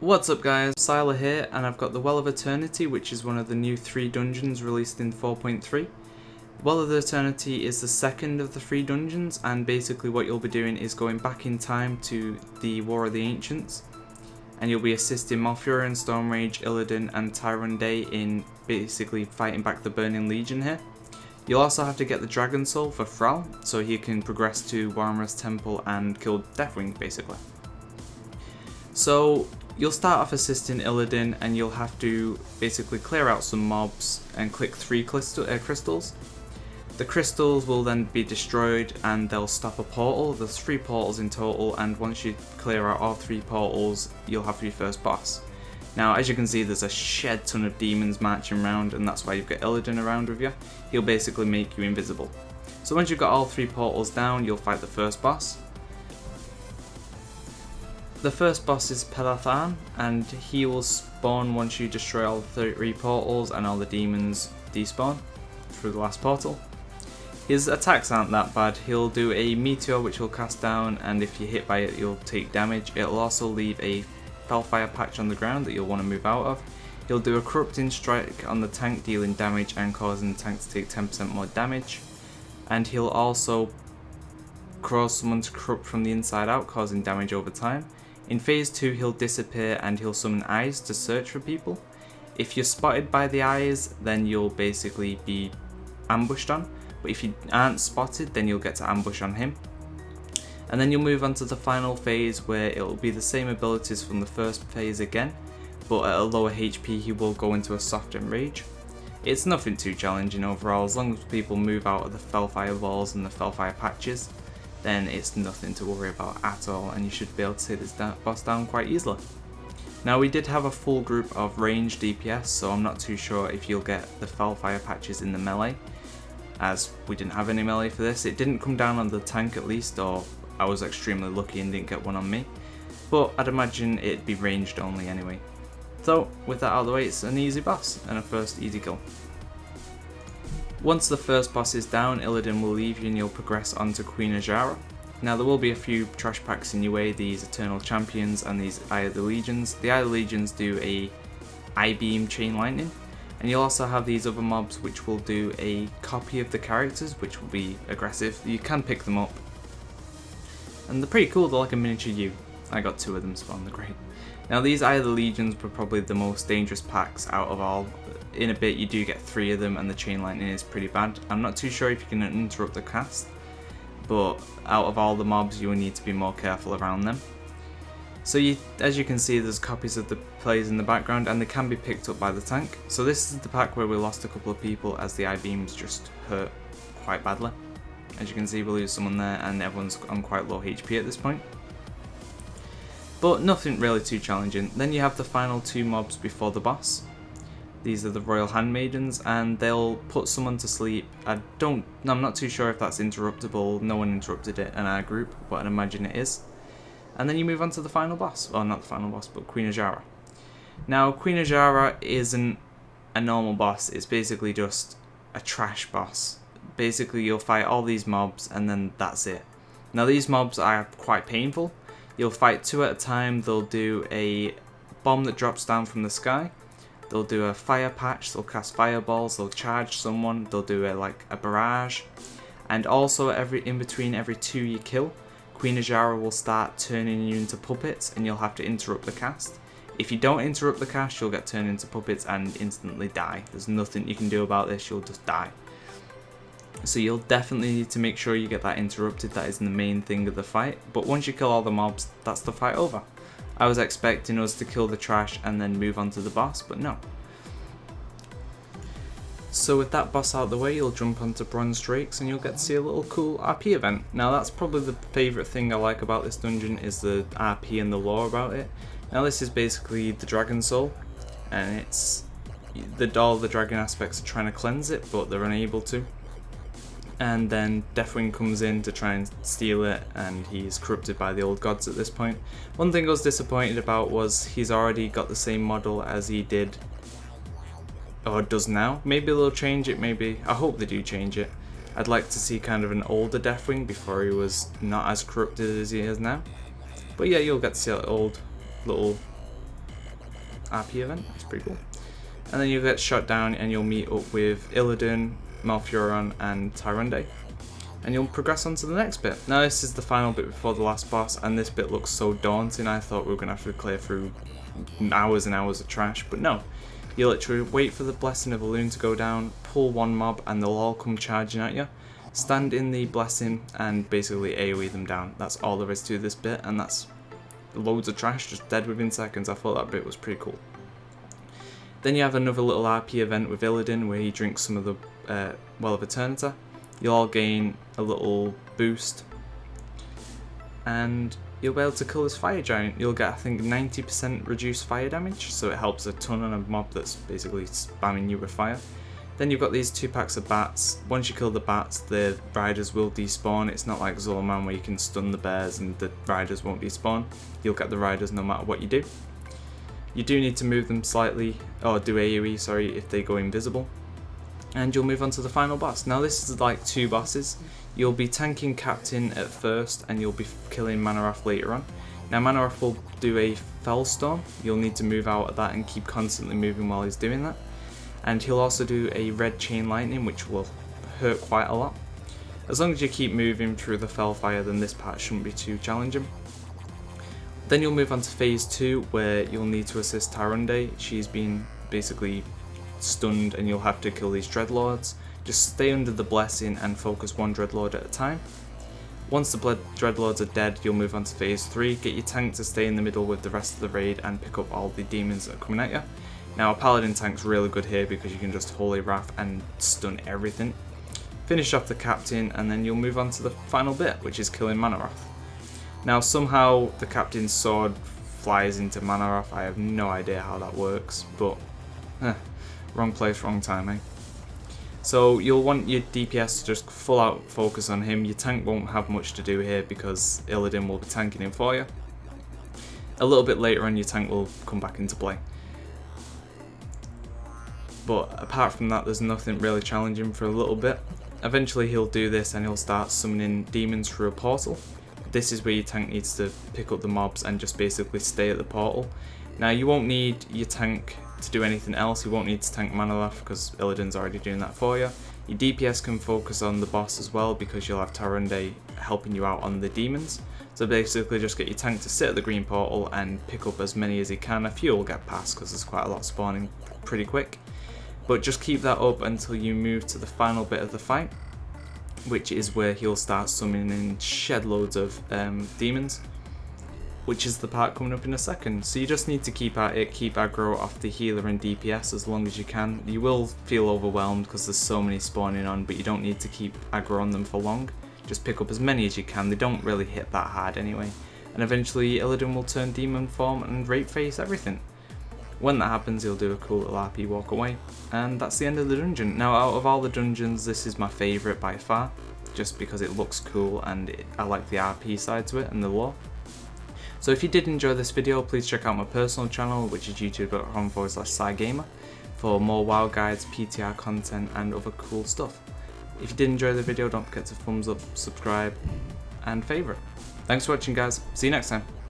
What's up guys, Syiler here, and I've got the Well of Eternity, which is one of the new 3 dungeons released in 4.3. Well of Eternity is the second of the 3 dungeons, and basically what you'll be doing is going back in time to the War of the Ancients, and you'll be assisting Malfurion, Stormrage, Illidan and Tyrone Day in basically fighting back the Burning Legion here. You'll also have to get the Dragon Soul for Thrall, so he can progress to Warhammer's Temple and kill Deathwing basically. So you'll start off assisting Illidan, and you'll have to basically clear out some mobs and click 3 crystals. The crystals will then be destroyed and they'll stop a portal. There's 3 portals in total, and once you clear out all 3 portals, you'll have your first boss. Now, as you can see, there's a shed ton of demons marching around, and that's why you've got Illidan around with you. He'll basically make you invisible. So once you've got all 3 portals down, you'll fight the first boss. The first boss is Pelathan, and he will spawn once you destroy all the 3 portals and all the demons despawn through the last portal. His attacks aren't that bad. He'll do a meteor which will cast down, and if you're hit by it you'll take damage. It'll also leave a Hellfire patch on the ground that you'll want to move out of. He'll do a corrupting strike on the tank, dealing damage and causing the tank to take 10% more damage. And he'll also cause someone to corrupt from the inside out, causing damage over time. In phase 2 he'll disappear and he'll summon eyes to search for people. If you're spotted by the eyes, then you'll basically be ambushed on, but if you aren't spotted, then you'll get to ambush on him. And then you'll move on to the final phase, where it'll be the same abilities from the first phase again, but at a lower HP he will go into a soft enrage. It's nothing too challenging overall, as long as people move out of the Hellfire walls and the Hellfire patches, then it's nothing to worry about at all, and you should be able to take this boss down quite easily. Now, we did have a full group of ranged DPS, so I'm not too sure if you'll get the Hellfire patches in the melee, as we didn't have any melee for this. It didn't come down on the tank at least, or I was extremely lucky and didn't get one on me, but I'd imagine it'd be ranged only anyway. So with that out of the way, it's an easy boss and a first easy kill. Once the first boss is down, Illidan will leave you and you'll progress on to Queen Azshara. Now, there will be a few trash packs in your way, these Eternal Champions and these Eye of the Legions. The Eye of the Legions do a I-beam chain lightning, and you'll also have these other mobs which will do a copy of the characters, which will be aggressive. You can pick them up, and they're pretty cool. They're like a miniature you. I got 2 of them spawn, they're great. Now, these Eye of the Legions were probably the most dangerous packs out of all. In a bit you do get 3 of them, and the chain lightning is pretty bad. I'm not too sure if you can interrupt the cast, but out of all the mobs you will need to be more careful around them. So as you can see, there's copies of the players in the background, and they can be picked up by the tank. So this is the pack where we lost a couple of people as the I-beams just hurt quite badly. As you can see, we lose someone there, and everyone's on quite low HP at this point. But nothing really too challenging. Then you have the final 2 mobs before the boss. These are the Royal Handmaidens, and they'll put someone to sleep. I'm not too sure if that's interruptible. No one interrupted it in our group, but I'd imagine it is. And then you move on to the final boss. Well, not the final boss, but Queen Azshara. Now, Queen Azshara isn't a normal boss. It's basically just a trash boss. Basically, you'll fight all these mobs, and then that's it. Now, these mobs are quite painful. You'll fight 2 at a time. They'll do a bomb that drops down from the sky. They'll do a fire patch, they'll cast fireballs, they'll charge someone, they'll do a barrage. And also in between every 2 you kill, Queen Azshara will start turning you into puppets, and you'll have to interrupt the cast. If you don't interrupt the cast, you'll get turned into puppets and instantly die. There's nothing you can do about this, you'll just die. So you'll definitely need to make sure you get that interrupted. That is the main thing of the fight. But once you kill all the mobs, that's the fight over. I was expecting us to kill the trash and then move on to the boss, but no. So with that boss out of the way, you'll jump onto Bronze Drakes and you'll get to see a little cool RP event. Now, that's probably the favourite thing I like about this dungeon, is the RP and the lore about it. Now, this is basically the Dragon Soul, and it's all the dragon aspects are trying to cleanse it, but they're unable to. And then Deathwing comes in to try and steal it, and he's corrupted by the old gods at this point. One thing I was disappointed about was he's already got the same model as he did, or does now. Maybe they'll change it, maybe. I hope they do change it. I'd like to see kind of an older Deathwing before he was not as corrupted as he is now. But yeah, you'll get to see that old little RP event. It's pretty cool. And then you'll get shot down and you'll meet up with Illidan, Malfurion and Tyrande. And you'll progress on to the next bit. Now this is the final bit before the last boss, and this bit looks so daunting. I thought we were going to have to clear through hours and hours of trash, but no. You literally wait for the Blessing of Elune to go down, pull one mob and they'll all come charging at you. Stand in the Blessing and basically AoE them down. That's all there is to this bit, and that's loads of trash just dead within seconds. I thought that bit was pretty cool. Then you have another little RP event with Illidan where he drinks some of the Well of Eternity. You'll all gain a little boost and you'll be able to kill this fire giant. You'll get, I think, 90% reduced fire damage, so it helps a ton on a mob that's basically spamming you with fire. Then you've got these 2 packs of bats. Once you kill the bats, the riders will despawn. It's not like Zolman where you can stun the bears and the riders won't despawn. You'll get the riders no matter what you do. You do need to move them slightly, or do AoE, sorry, if they go invisible. And you'll move on to the final boss. Now this is like 2 bosses. You'll be tanking Captain at first and you'll be killing Manoroth later on. Now Manoroth will do a Fellstorm. You'll need to move out of that and keep constantly moving while he's doing that. And he'll also do a red chain lightning, which will hurt quite a lot. As long as you keep moving through the Fellfire, then this part shouldn't be too challenging. Then you'll move on to phase 2, where you'll need to assist Tyrande. She's been basically stunned and you'll have to kill these Dreadlords. Just stay under the Blessing and focus one Dreadlord at a time. Once the Dreadlords are dead, you'll move on to phase 3. Get your tank to stay in the middle with the rest of the raid and pick up all the demons that are coming at you. Now a Paladin tank's really good here because you can just Holy Wrath and stun everything. Finish off the Captain and then you'll move on to the final bit, which is killing Manoroth. Now somehow the Captain's sword flies into Manoroth. I have no idea how that works, but wrong place, wrong time, eh? So you'll want your DPS to just full out focus on him. Your tank won't have much to do here because Illidan will be tanking him for you. A little bit later on your tank will come back into play. But apart from that, there's nothing really challenging for a little bit. Eventually he'll do this and he'll start summoning demons through a portal. This is where your tank needs to pick up the mobs and just basically stay at the portal. Now you won't need your tank to do anything else. You won't need to tank Manoroth because Illidan's already doing that for you. Your DPS can focus on the boss as well because you'll have Tyrande helping you out on the demons. So basically just get your tank to sit at the green portal and pick up as many as he can. A few will get past because there's quite a lot spawning pretty quick. But just keep that up until you move to the final bit of the fight, which is where he'll start summoning shed loads of demons, which is the part coming up in a second. So you just need to keep at it, keep aggro off the healer and DPS as long as you can. You will feel overwhelmed because there's so many spawning on, but you don't need to keep aggro on them for long. Just pick up as many as you can. They don't really hit that hard anyway. And eventually Illidan will turn demon form and rape face everything. When that happens, he'll do a cool little RP walk away, and that's the end of the dungeon. Now, out of all the dungeons, this is my favourite by far, just because it looks cool and I like the RP side to it and the lore. So if you did enjoy this video, please check out my personal channel, which is youtube.com/SyiGamer, for more WoW guides, PTR content and other cool stuff. If you did enjoy the video, don't forget to thumbs up, subscribe and favourite. Thanks for watching guys, see you next time.